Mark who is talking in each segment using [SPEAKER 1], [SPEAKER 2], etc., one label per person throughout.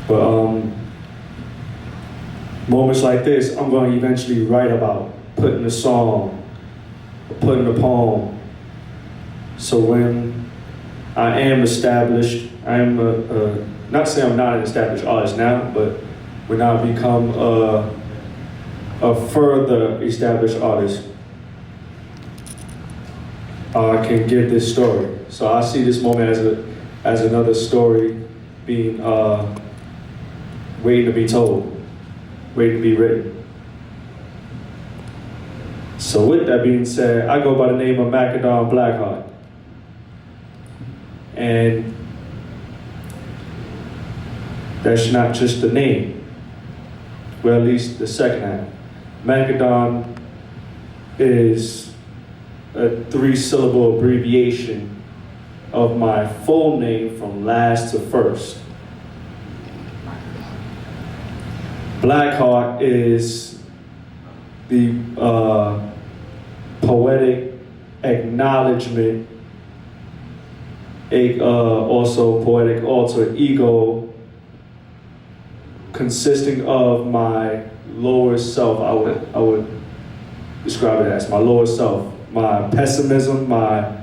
[SPEAKER 1] But moments like this, I'm going to eventually write about, putting a song, putting a poem. So when I am established, I am not saying I'm not an established artist now, but when I become a further established artist, I can give this story. So I see this moment as another story being waiting to be told, waiting to be written. So with that being said, I go by the name of Macadon Blackheart. And that's not just the name, well, at least the second half. Macadon is a 3-syllable abbreviation of my full name from last to first. Blackheart is the poetic acknowledgement, also poetic alter ego, consisting of my lower self. I would describe it as my lower self, my pessimism, my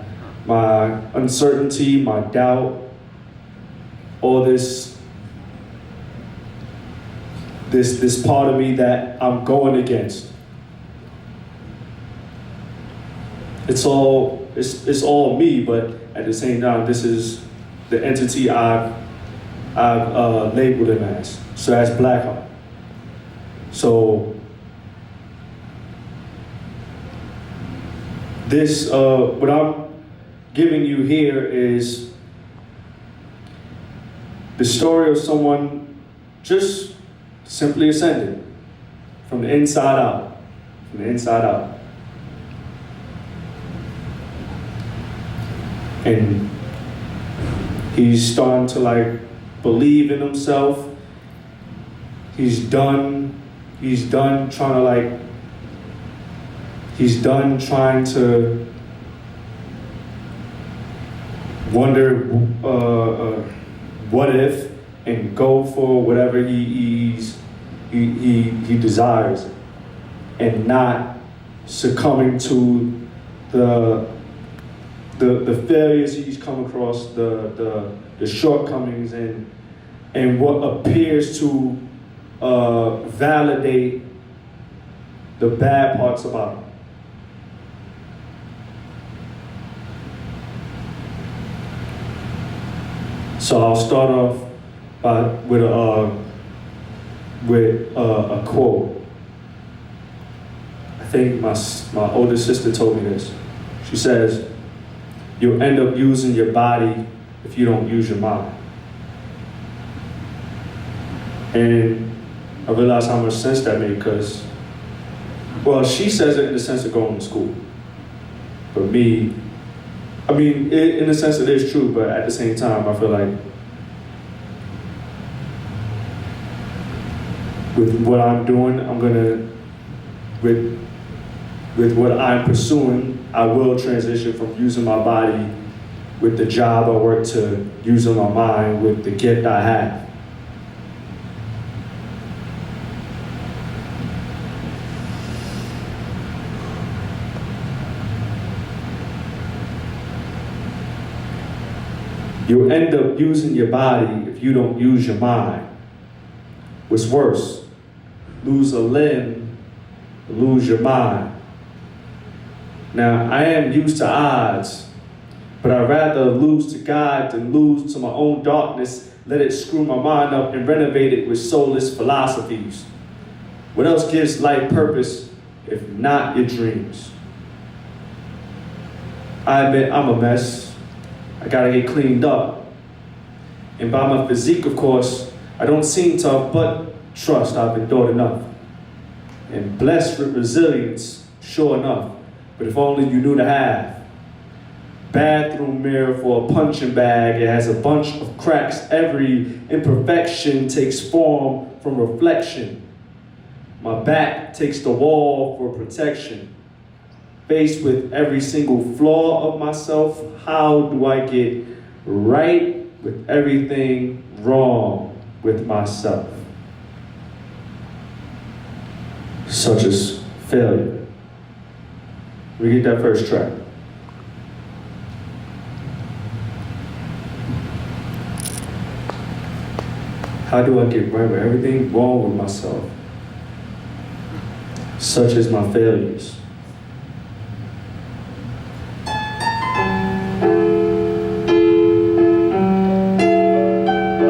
[SPEAKER 1] uncertainty, my doubt, all this part of me that I'm going against. It's all me, but at the same time, this is the entity I've labeled him as. So that's Blackheart. So this, what I'm giving you here is the story of someone just simply ascended from the inside out, from the inside out. And he's starting to believe in himself. He's done trying to wonder what if, and go for whatever he desires, and not succumbing to the failures he's come across, the shortcomings, and what appears to validate the bad parts about him. So I'll start off with a quote. I think my older sister told me this. She says, "You'll end up using your body if you don't use your mind." And I realized how much sense that made, because, well, she says it in the sense of going to school. But me, I mean, in the sense it is true, but at the same time, I feel like with what I'm doing, with what I'm pursuing, I will transition from using my body with the job I work to using my mind with the gift I have. You'll end up using your body if you don't use your mind. What's worse, lose a limb, lose your mind. Now, I am used to odds, but I'd rather lose to God than lose to my own darkness, let it screw my mind up and renovate it with soulless philosophies. What else gives life purpose if not your dreams? I admit I'm a mess. I gotta get cleaned up. And by my physique, of course, I don't seem tough, but trust I've endured enough. And blessed with resilience, sure enough, but if only you knew the half. Bathroom mirror for a punching bag, it has a bunch of cracks. Every imperfection takes form from reflection. My back takes the wall for protection. Faced with every single flaw of myself, how do I get right with everything wrong? with myself, such as failure. Read that first track. How do I get right with everything wrong with myself, such as my failures?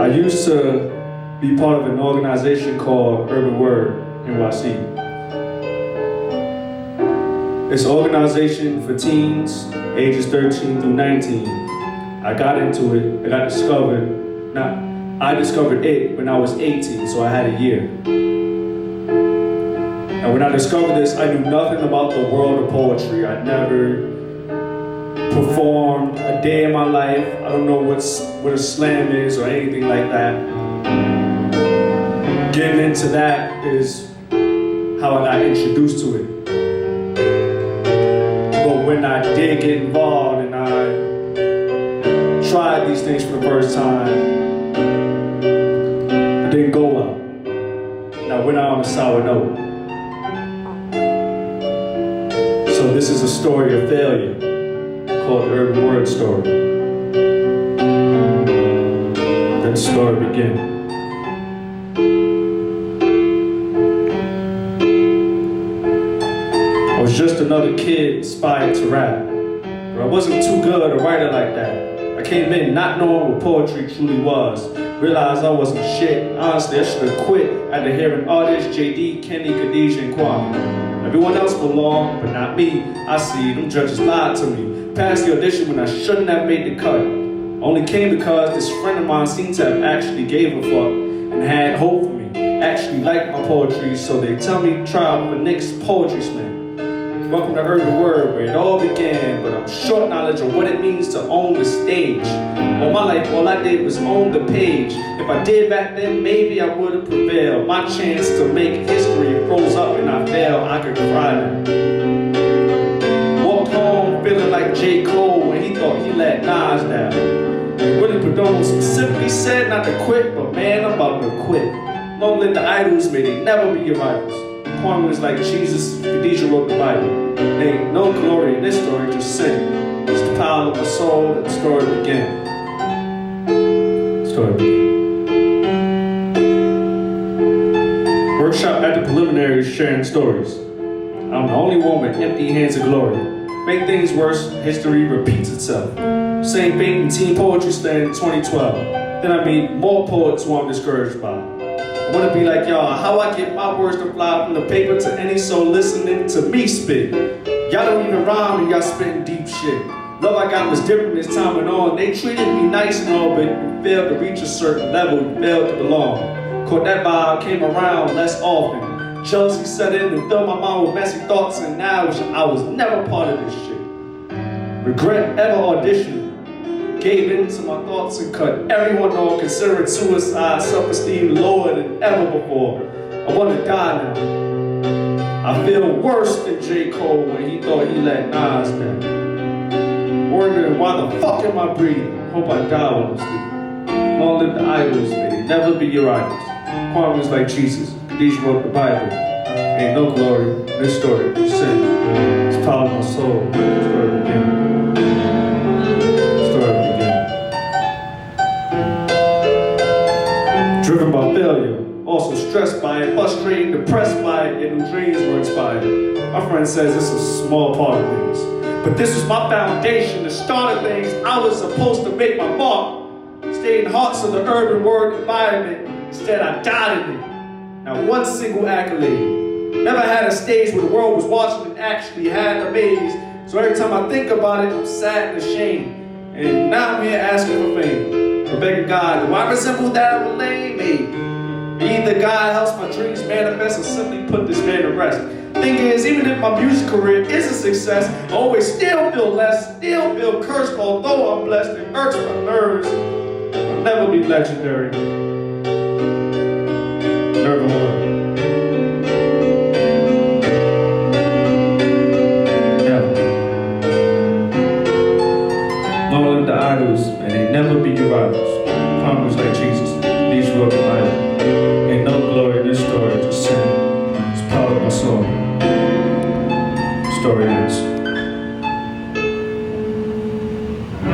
[SPEAKER 1] I used to be part of an organization called Urban Word NYC. It's an organization for teens, ages 13 through 19. I got into it, I discovered it when I was 18, so I had a year. And when I discovered this, I knew nothing about the world of poetry. I'd never performed a day in my life. I don't know what a slam is or anything like that. Getting into that is how I got introduced to it. But when I did get involved and I tried these things for the first time, it didn't go well. And I went out on a sour note. So this is a story of failure, called the Urban Word Story. Let the story begin. I was just another kid inspired to rap, but I wasn't too good a writer like that. I came in not knowing what poetry truly was. Realized I wasn't shit. Honestly, I should have quit after hearing artists JD, Kenny, Khadijah, and Kwame. Everyone else belonged, but not me. I see them judges lied to me. Passed the audition when I shouldn't have made the cut. Only came because this friend of mine seemed to have actually gave a fuck and had hope for me. Actually liked my poetry, so they tell me try out for Nick's Poetry Slam. Welcome to Urban Word, where it all began, but I'm short knowledge of what it means to own the stage. All my life, all I did was own the page. If I did back then, maybe I would have prevailed. My chance to make history froze up and I failed. I could cry now. Walked home feeling like J. Cole when he thought he let Nas down. Willie Perdomo specifically said not to quit, but man, I'm about to quit. Long live the idols, may they never be your rivals. Kwame was like Jesus, Khadijah wrote the Bible. There ain't no glory in this story, just sin. It's the power of my soul, and the story began. Workshop at the preliminaries sharing stories. I'm the only one with empty hands of glory. Make things worse, history repeats itself. Same fate in Teen Poetry Slam in 2012. Then I meet more poets who I'm discouraged by. I want to be like y'all, how I get my words to fly from the paper to any soul listening to me spit. Y'all don't even rhyme and y'all spitting deep shit. Love I got was different this time and on. They treated me nice and all, but you failed to reach a certain level, you failed to belong. Caught that vibe, came around less often. Jealousy set in and filled my mind with messy thoughts, and now I was never part of this shit. Regret ever auditioned. Gave in to my thoughts and cut everyone off, considering suicide, self-esteem lower than ever before. I want to die now. I feel worse than J. Cole when he thought he let Nas down. Wondering why the fuck am I breathing? Hope I die when I'm sleeping. Long live the idols, may they never be your idols. Kwame was like Jesus, Khadijah wrote the Bible. Ain't no glory in this story, just sin. It's power of my soul, the story began. Driven by failure, also stressed by it, frustrated, depressed by it, yet new dreams were inspired. My friend says this is a small part of things, but this was my foundation, the start of things. I was supposed to make my mark, stay in hearts of the urban word environment. Instead, I died in it. Not one single accolade. Never had a stage where the world was watching and actually had amazed. So every time I think about it, I'm sad and ashamed. And now I'm here asking for fame. For begging God, do I resemble that of a lame maid? Either God helps my dreams manifest or simply put this man to rest. Thing is, even if my music career is a success, I always still feel less, still feel cursed, although I'm blessed. It hurts my nerves. I'll never be legendary. Never will. Long live the idols, and they never be your rivals. Kwame was like Jesus. These wrote the Bible. story ends.